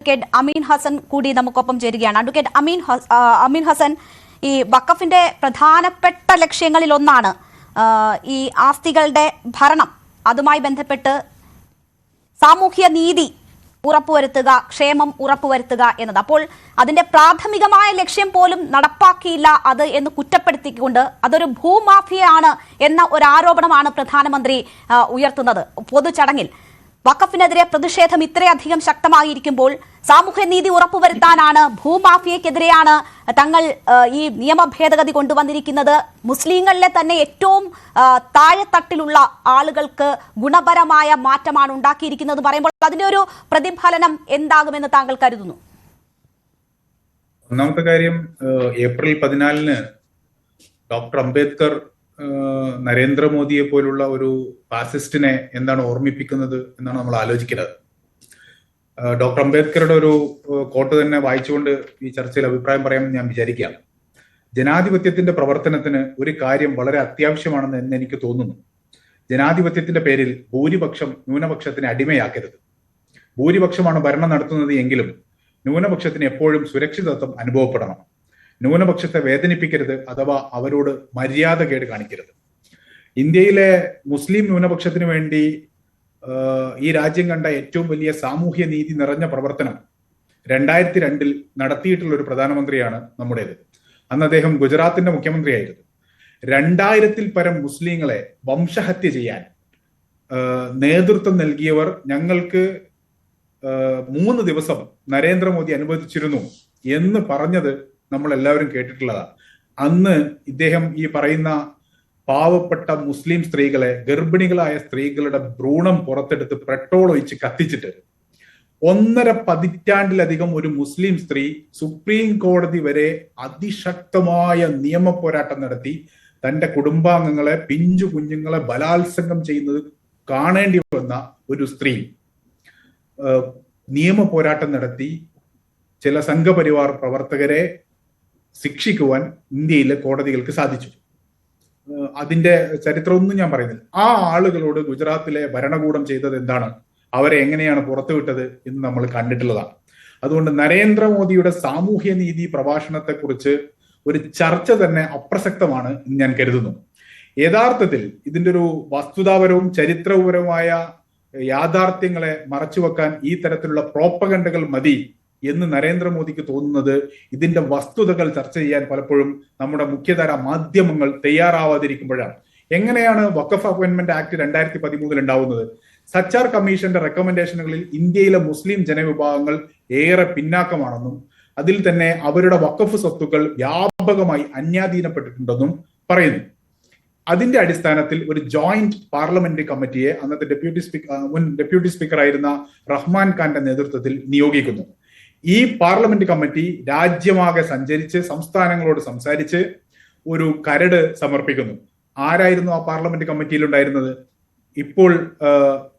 Advocate അമീൻ ഹസൻ കൂടി നമുക്കൊപ്പം ചേരുകയാണ്. അഡ്വക്കേറ്റ് അമീൻ ഹസൻ, ഈ വഖഫിന്റെ പ്രധാനപ്പെട്ട ലക്ഷ്യങ്ങളിൽ ഒന്നാണ് ഈ ആസ്തികളുടെ ഭരണം, അതുമായി ബന്ധപ്പെട്ട് സാമൂഹ്യ നീതി ഉറപ്പുവരുത്തുക, ക്ഷേമം ഉറപ്പുവരുത്തുക എന്നത്. അപ്പോൾ അതിന്റെ പ്രാഥമികമായ ലക്ഷ്യം പോലും നടപ്പാക്കിയില്ല അത് എന്ന് കുറ്റപ്പെടുത്തിക്കൊണ്ട് അതൊരു ഭൂമാഫിയയാണ് എന്ന ഒരു ആരോപണമാണ് പ്രധാനമന്ത്രി ഉയർത്തുന്നത് പൊതുചടങ്ങിൽ. വഖഫിനെതിരെ പ്രതിഷേധം ഇത്രയധികം ശക്തമായിരിക്കുമ്പോൾ സാമൂഹ്യനീതി ഉറപ്പുവരുത്താനാണ്, ഭൂമാഫിയക്കെതിരെയാണ് തങ്ങൾ ഈ നിയമ ഭേദഗതി കൊണ്ടുവന്നിരിക്കുന്നത്, മുസ്ലിങ്ങളിലെ തന്നെ ഏറ്റവും താഴെത്തട്ടിലുള്ള ആളുകൾക്ക് ഗുണപരമായ മാറ്റമാണ് ഉണ്ടാക്കിയിരിക്കുന്നത് പറയുമ്പോൾ അതിന്റെ ഒരു പ്രതിഫലനം എന്താകുമെന്ന് താങ്കൾ കരുതുന്നു? ഒന്നാമത്തെ കാര്യം, ഏപ്രിൽ 14 ഡോക്ടർ അംബേദ്കർ നരേന്ദ്രമോദിയെ പോലുള്ള ഒരു ഫാസിസ്റ്റിനെ എന്താണ് ഓർമ്മിപ്പിക്കുന്നത് എന്നാണ് നമ്മൾ ആലോചിക്കുന്നത്. ഡോക്ടർ അംബേദ്കറുടെ ഒരു കോട്ട് തന്നെ വായിച്ചുകൊണ്ട് ഈ ചർച്ചയിൽ അഭിപ്രായം പറയാമെന്ന് ഞാൻ വിചാരിക്കുകയാണ്. ജനാധിപത്യത്തിന്റെ പ്രവർത്തനത്തിന് ഒരു കാര്യം വളരെ അത്യാവശ്യമാണെന്ന് എന്ന് എനിക്ക് തോന്നുന്നു. ജനാധിപത്യത്തിന്റെ പേരിൽ ഭൂരിപക്ഷം ന്യൂനപക്ഷത്തിനെ അടിമയാക്കരുത്. ഭൂരിപക്ഷമാണ് ഭരണം നടത്തുന്നത് എങ്കിലും ന്യൂനപക്ഷത്തിന് എപ്പോഴും സുരക്ഷിതത്വം അനുഭവപ്പെടണം. ന്യൂനപക്ഷത്തെ വേദനിപ്പിക്കരുത്, അഥവാ അവരോട് മര്യാദകേട് കാണിക്കരുത്. ഇന്ത്യയിലെ മുസ്ലിം ന്യൂനപക്ഷത്തിന് വേണ്ടി ഈ രാജ്യം കണ്ട ഏറ്റവും വലിയ സാമൂഹ്യ നീതി നിറഞ്ഞ പ്രവർത്തനം 2002 നടത്തിയിട്ടുള്ള ഒരു പ്രധാനമന്ത്രിയാണ് നമ്മുടേത്. അന്ന് അദ്ദേഹം ഗുജറാത്തിന്റെ മുഖ്യമന്ത്രിയായിരുന്നു. 2000 പരം മുസ്ലിങ്ങളെ വംശഹത്യ ചെയ്യാൻ നേതൃത്വം നൽകിയവർ ഞങ്ങൾക്ക് 3 ദിവസം നരേന്ദ്രമോദി അനുവദിച്ചിരുന്നു എന്ന് പറഞ്ഞത് നമ്മൾ എല്ലാവരും കേട്ടിട്ടുള്ളതാണ്. അന്ന് ഇദ്ദേഹം ഈ പറയുന്ന പാവപ്പെട്ട മുസ്ലിം സ്ത്രീകളെ, ഗർഭിണികളായ സ്ത്രീകളുടെ ഭ്രൂണം പുറത്തെടുത്ത് പെട്രോൾ ഒഴിച്ച് കത്തിച്ചിട്ട് 1.5 പതിറ്റാണ്ടിലധികം ഒരു മുസ്ലിം സ്ത്രീ സുപ്രീം കോടതി വരെ അതിശക്തമായ നിയമ പോരാട്ടം നടത്തി തന്റെ കുടുംബാംഗങ്ങളെ, പിഞ്ചു കുഞ്ഞുങ്ങളെ ബലാത്സംഗം ചെയ്യുന്നത് കാണേണ്ടി വന്ന ഒരു സ്ത്രീ നിയമ പോരാട്ടം നടത്തി ചില സംഘപരിവാർ പ്രവർത്തകരെ ശിക്ഷിക്കുവാൻ ഇന്ത്യയിലെ കോടതികൾക്ക് സാധിച്ചു. അതിന്റെ ചരിത്രമൊന്നും ഞാൻ പറയുന്നില്ല. ആ ആളുകളോട് ഗുജറാത്തിലെ ഭരണകൂടം ചെയ്തത് എന്താണ്, അവരെ എങ്ങനെയാണ് പുറത്തുവിട്ടത് എന്ന് നമ്മൾ കണ്ടിട്ടുള്ളതാണ്. അതുകൊണ്ട് നരേന്ദ്രമോദിയുടെ സാമൂഹ്യ നീതി പ്രഭാഷണത്തെക്കുറിച്ച് ഒരു ചർച്ച തന്നെ അപ്രസക്തമാണ് എന്ന് ഞാൻ കരുതുന്നു. യഥാർത്ഥത്തിൽ ഇതിന്റെ ഒരു വസ്തുതാപരവും ചരിത്രപരവുമായ യാഥാർത്ഥ്യങ്ങളെ മറച്ചുവെക്കാൻ ഈ തരത്തിലുള്ള പ്രോപ്പഗണ്ടകൾ മതി എന്ന് നരേന്ദ്രമോദിക്ക് തോന്നുന്നത് ഇതിന്റെ വസ്തുതകൾ ചർച്ച ചെയ്യാൻ പലപ്പോഴും നമ്മുടെ മുഖ്യധാര മാധ്യമങ്ങൾ തയ്യാറാവാതിരിക്കുമ്പോഴാണ്. എങ്ങനെയാണ് വഖഫ് അമെൻഡ്മെന്റ് ആക്ട് 2013 ഉണ്ടാവുന്നത്? സച്ചാർ കമ്മീഷന്റെ റെക്കമെൻഡേഷനുകളിൽ ഇന്ത്യയിലെ മുസ്ലിം ജനവിഭാഗങ്ങൾ ഏറെ പിന്നാക്കമാണെന്നും അതിൽ തന്നെ അവരുടെ വഖഫ് സ്വത്തുക്കൾ വ്യാപകമായി അന്യാധീനപ്പെട്ടിട്ടുണ്ടെന്നും പറയുന്നു. അതിന്റെ അടിസ്ഥാനത്തിൽ ഒരു ജോയിന്റ് പാർലമെന്ററി കമ്മിറ്റിയെ അന്നത്തെ മുൻ ഡെപ്യൂട്ടി സ്പീക്കറായിരുന്ന റഹ്മാൻ ഖാന്റെ നേതൃത്വത്തിൽ നിയോഗിക്കുന്നു. ഈ പാർലമെന്റ് കമ്മിറ്റി രാജ്യമാകെ സഞ്ചരിച്ച് സംസ്ഥാനങ്ങളോട് സംസാരിച്ച് ഒരു കരട് സമർപ്പിക്കുന്നു. ആരായിരുന്നു ആ പാർലമെന്റ് കമ്മിറ്റിയിൽ ഉണ്ടായിരുന്നത്? ഇപ്പോൾ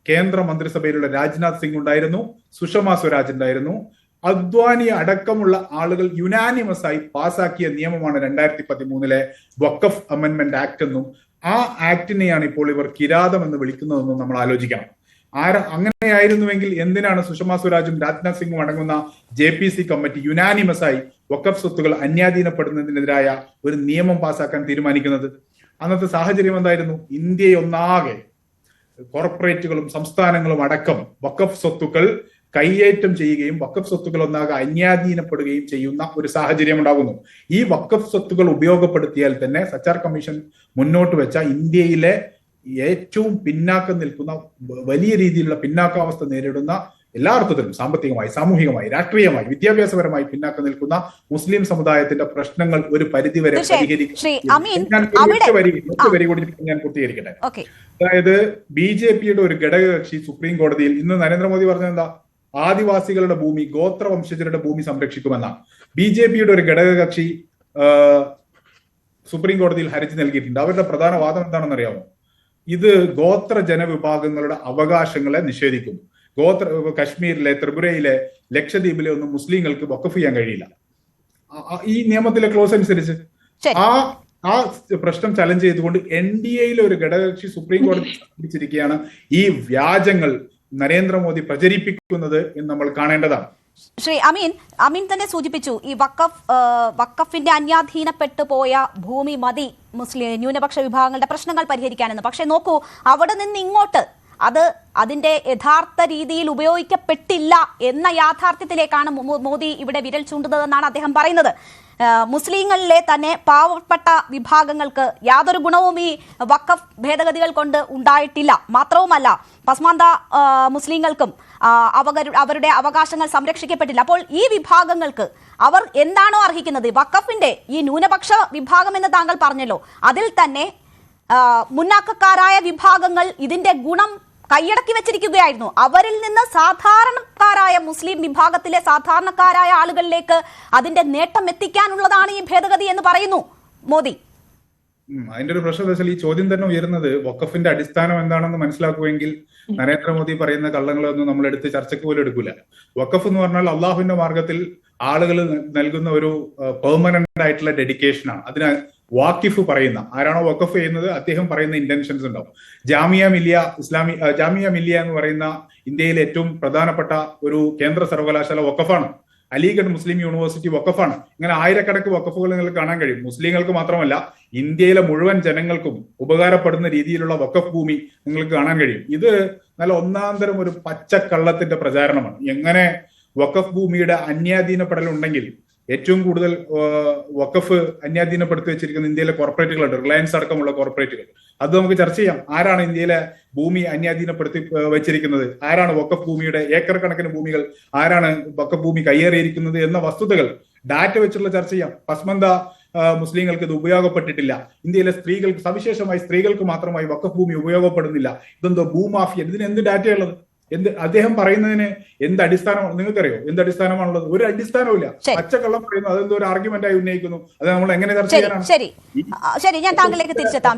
കേന്ദ്ര മന്ത്രിസഭയിലുള്ള രാജ്നാഥ് സിംഗ് ഉണ്ടായിരുന്നു, സുഷമ സ്വരാജ് ഉണ്ടായിരുന്നു. അദ്വാനി അടക്കമുള്ള ആളുകൾ യുനാനിമസ് ആയി പാസാക്കിയ നിയമമാണ് 2013 വഖഫ് അമെൻഡ്മെന്റ് ആക്ട് എന്നും ആ ആക്ടിനെയാണ് ഇപ്പോൾ ഇവർ കിരാതം എന്ന് വിളിക്കുന്നതെന്നും നമ്മൾ ആലോചിക്കണം. അങ്ങനെയായിരുന്നുവെങ്കിൽ എന്തിനാണ് സുഷമ സ്വരാജും രാജ്നാഥ് സിംഗും അടങ്ങുന്ന JPC കമ്മിറ്റി യുനാനിമസ് ആയി വഖഫ് സ്വത്തുകൾ അന്യാധീനപ്പെടുന്നതിനെതിരായ ഒരു നിയമം പാസാക്കാൻ തീരുമാനിക്കുന്നത്? അന്നത്തെ സാഹചര്യം എന്തായിരുന്നു? ഇന്ത്യയൊന്നാകെ കോർപ്പറേറ്റുകളും സംസ്ഥാനങ്ങളും അടക്കം വഖഫ് സ്വത്തുക്കൾ കൈയേറ്റം ചെയ്യുകയും വഖഫ് സ്വത്തുക്കൾ ഒന്നാകെ അന്യാധീനപ്പെടുകയും ചെയ്യുന്ന ഒരു സാഹചര്യം ഉണ്ടാകുന്നു. ഈ വഖഫ് സ്വത്തുക്കൾ ഉപയോഗപ്പെടുത്തിയാൽ തന്നെ സച്ചാർ കമ്മീഷൻ മുന്നോട്ട് വെച്ച ഇന്ത്യയിലെ ഏറ്റവും പിന്നാക്കം നിൽക്കുന്ന, വലിയ രീതിയിലുള്ള പിന്നാക്കാവസ്ഥ നേരിടുന്ന, എല്ലാ അർത്ഥത്തിലും സാമ്പത്തികമായി, സാമൂഹികമായി, രാഷ്ട്രീയമായി, വിദ്യാഭ്യാസപരമായി പിന്നാക്കം നിൽക്കുന്ന മുസ്ലിം സമുദായത്തിന്റെ പ്രശ്നങ്ങൾ ഒരു പരിധിവരെ പരിഹരിക്കും. ഞാൻ പൂർത്തീകരിക്കട്ടെ. അതായത് BJPയുടെ ഒരു ഘടകകക്ഷി സുപ്രീം കോടതിയിൽ ഇന്ന് നരേന്ദ്രമോദി പറഞ്ഞത് എന്താ? ആദിവാസികളുടെ ഭൂമി, ഗോത്രവംശജരുടെ ഭൂമി സംരക്ഷിക്കുമെന്നാണ്. BJPയുടെ ഒരു ഘടകകക്ഷി സുപ്രീം കോടതിയിൽ ഹർജി നൽകിയിട്ടുണ്ട്. അവരുടെ പ്രധാന വാദം എന്താണെന്ന് അറിയാമോ? ഇത് ഗോത്ര ജനവിഭാഗങ്ങളുടെ അവകാശങ്ങളെ നിഷേധിക്കുന്നു. കശ്മീരിലെ, ത്രിപുരയിലെ, ലക്ഷദ്വീപിലെ ഒന്നും മുസ്ലിങ്ങൾക്ക് വഖഫ് ചെയ്യാൻ കഴിയില്ല. ഈ നിയമത്തിലെ ക്ലോസ് അനുസരിച്ച് ആ പ്രശ്നം ചലഞ്ച് ചെയ്തുകൊണ്ട് NDAയിലെ ഒരു ഘടകകക്ഷി സുപ്രീം കോടതി പിടിച്ചിരിക്കുകയാണ് ഈ വ്യാജങ്ങൾ നരേന്ദ്രമോദി പ്രചരിപ്പിക്കുന്നത് എന്ന് നമ്മൾ കാണേണ്ടതാണ്. ശ്രീ അമീൻ തന്നെ സൂചിപ്പിച്ചു ഈ വഖഫിന്റെ അന്യാധീനപ്പെട്ടു പോയ ഭൂമി മതി മുസ്ലിം ന്യൂനപക്ഷ വിഭാഗങ്ങളുടെ പ്രശ്നങ്ങൾ പരിഹരിക്കാനെന്ന്. പക്ഷെ നോക്കൂ, അവിടെ നിന്ന് ഇങ്ങോട്ട് അതിന്റെ യഥാർത്ഥ രീതിയിൽ ഉപയോഗിക്കപ്പെട്ടില്ല എന്ന യാഥാർത്ഥ്യത്തിലേക്കാണ് മോദി ഇവിടെ വിരൽ ചൂണ്ടുന്നതെന്നാണ് അദ്ദേഹം പറയുന്നത്. മുസ്ലിങ്ങളിലെ തന്നെ പാവപ്പെട്ട വിഭാഗങ്ങൾക്ക് യാതൊരു ഗുണവും ഈ വഖഫ് ഭേദഗതികൾ കൊണ്ട് ഉണ്ടായിട്ടില്ല. മാത്രവുമല്ല, പസ്മാന്ത മുസ്ലിങ്ങൾക്കും അവരുടെ അവകാശങ്ങൾ സംരക്ഷിക്കപ്പെട്ടില്ല. അപ്പോൾ ഈ വിഭാഗങ്ങൾക്ക് അവർ എന്താണോ അർഹിക്കുന്നത്, വഖഫിന്റെ ഈ ന്യൂനപക്ഷ വിഭാഗം എന്ന് താങ്കൾ പറഞ്ഞല്ലോ, അതിൽ തന്നെ മുന്നാക്കക്കാരായ വിഭാഗങ്ങൾ ഇതിന്റെ ഗുണം കൈയടക്കി വെച്ചിരിക്കുകയായിരുന്നു. അവരിൽ നിന്ന് സാധാരണക്കാരായ മുസ്ലിം വിഭാഗത്തിലെ സാധാരണക്കാരായ ആളുകളിലേക്ക് അതിന്റെ നേട്ടം എത്തിക്കാനുള്ളതാണ് ഈ ഭേദഗതി എന്ന് പറയുന്നു മോദി. അതിന്റെ ഒരു പ്രശ്നം വെച്ചാൽ ഈ ചോദ്യം തന്നെ ഉയരുന്നത് വഖഫിന്റെ അടിസ്ഥാനം എന്താണെന്ന് മനസ്സിലാക്കുമെങ്കിൽ നരേന്ദ്രമോദി പറയുന്ന കള്ളങ്ങളൊന്നും നമ്മൾ എടുത്ത് ചർച്ചയ്ക്ക് പോലും എടുക്കൂല. വഖഫ് എന്ന് പറഞ്ഞാൽ അള്ളാഹുവിന്റെ മാർഗത്തിൽ ആളുകൾ നൽകുന്ന ഒരു പെർമനന്റ് ആയിട്ടുള്ള ഡെഡിക്കേഷനാണ്. അതിന് വാക്കിഫ് പറയുന്ന ആരാണോ വഖഫ് ചെയ്യുന്നത് അദ്ദേഹം പറയുന്ന ഇന്റൻഷൻസ് ഉണ്ടാവും. ജാമിയ മില്ലിയ എന്ന് പറയുന്ന ഇന്ത്യയിലെ ഏറ്റവും പ്രധാനപ്പെട്ട ഒരു കേന്ദ്ര സർവകലാശാല വഖഫാണ്. അലിഗഡ് മുസ്ലിം യൂണിവേഴ്സിറ്റി വഖഫാണ്. ഇങ്ങനെ ആയിരക്കണക്ക് വഖഫുകൾ നിങ്ങൾക്ക് കാണാൻ കഴിയും. മുസ്ലിങ്ങൾക്ക് മാത്രമല്ല ഇന്ത്യയിലെ മുഴുവൻ ജനങ്ങൾക്കും ഉപകാരപ്പെടുന്ന രീതിയിലുള്ള വഖഫ് ഭൂമി നിങ്ങൾക്ക് കാണാൻ കഴിയും. ഇത് നല്ല ഒന്നാന്തരം ഒരു പച്ചക്കള്ളത്തിന്റെ പ്രചാരണമാണ്. എങ്ങനെ വഖഫ് ഭൂമിയുടെ അന്യാധീനപ്പെടലുണ്ടെങ്കിൽ ഏറ്റവും കൂടുതൽ വഖഫ് അന്യാധീനപ്പെടുത്തി വെച്ചിരിക്കുന്ന ഇന്ത്യയിലെ കോർപ്പറേറ്റുകളുണ്ട്, റിലയൻസ് അടക്കമുള്ള കോർപ്പറേറ്റുകൾ. അത് നമുക്ക് ചർച്ച ചെയ്യാം. ആരാണ് ഇന്ത്യയിലെ ഭൂമി അന്യാധീനപ്പെടുത്തി വെച്ചിരിക്കുന്നത്, ആരാണ് വഖഫ് ഭൂമിയുടെ ഏക്കർ കണക്കിന് ഭൂമികൾ, ആരാണ് വഖഫ് ഭൂമി കയ്യേറിയിരിക്കുന്നത് എന്ന വസ്തുതകൾ ഡാറ്റ വെച്ചുള്ള ചർച്ച ചെയ്യാം. പസ്മന്ത മുസ്ലിങ്ങൾക്ക് ഇത് ഉപയോഗപ്പെട്ടിട്ടില്ല. ഇന്ത്യയിലെ സ്ത്രീകൾക്ക്, സവിശേഷമായി സ്ത്രീകൾക്ക് മാത്രമായി വഖഫ് ഭൂമി ഉപയോഗപ്പെടുന്നില്ല. ഇതെന്തോ ഭൂമാഫിയ, ഇതിന് എന്ത് ഡാറ്റയുള്ളത്? അദ്ദേഹം പറയുന്നതിന് എന്ത് അടിസ്ഥാനമാണ് നിങ്ങൾക്കറിയോ? എന്ത് അടിസ്ഥാനമാണുള്ളത്? ഒരു അടിസ്ഥാനവുമില്ല. പച്ചക്കള്ളം പറയുന്നു. അതെന്തോ ഒരു ആർഗ്യുമെന്റായി ഉന്നയിക്കുന്നു. അത് നമ്മൾ എങ്ങനെ ചർച്ച ചെയ്യാനാണ്? ശരി, ഞാൻ താങ്കളിലേക്ക് തിരിച്ചെത്താം.